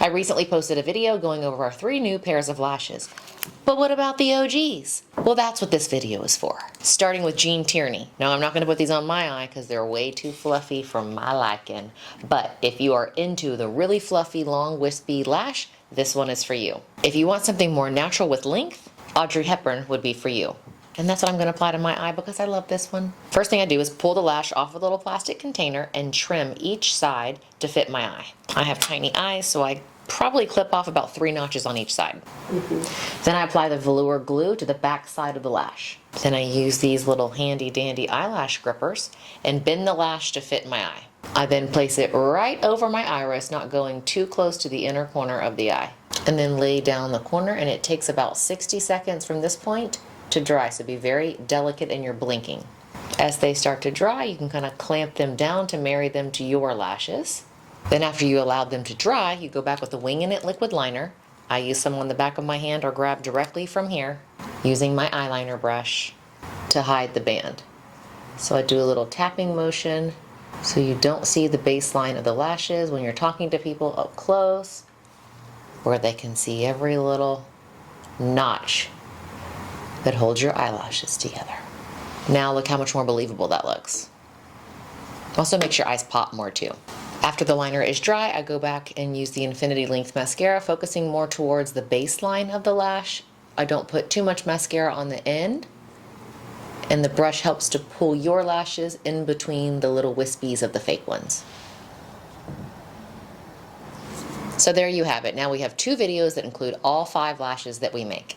I recently posted a video going over our 3 new pairs of lashes. But what about the OGs? Well, that's what this video is for. Starting with Jean Tierney. Now, I'm not going to put these on my eye because they're way too fluffy for my liking. But if you are into the really fluffy, long, wispy lash, this one is for you. If you want something more natural with length, Audrey Hepburn would be for you. And that's what I'm going to apply to my eye because I love this one. First thing I do is pull the lash off a little plastic container and trim each side to fit my eye. I have tiny eyes, so I probably clip off about 3 notches on each side. Then I apply the velour glue to the back side of the lash. Then I use these little handy dandy eyelash grippers and bend the lash to fit my eye. I then place it right over my iris, not going too close to the inner corner of the eye. And then lay down the corner, and it takes about 60 seconds from this point to dry, so be very delicate in your blinking. As they start to dry, you can kind of clamp them down to marry them to your lashes. Then after you allow them to dry, you go back with the Wing in It liquid liner. I use some on the back of my hand or grab directly from here, using my eyeliner brush to hide the band. So I do a little tapping motion so you don't see the baseline of the lashes when you're talking to people up close, where they can see every little notch that holds your eyelashes together. Now look how much more believable that looks. Also makes your eyes pop more too. After the liner is dry, I go back and use the Infinity Length Mascara, focusing more towards the baseline of the lash. I don't put too much mascara on the end, and the brush helps to pull your lashes in between the little wispies of the fake ones. So there you have it. Now we have 2 videos that include all 5 lashes that we make.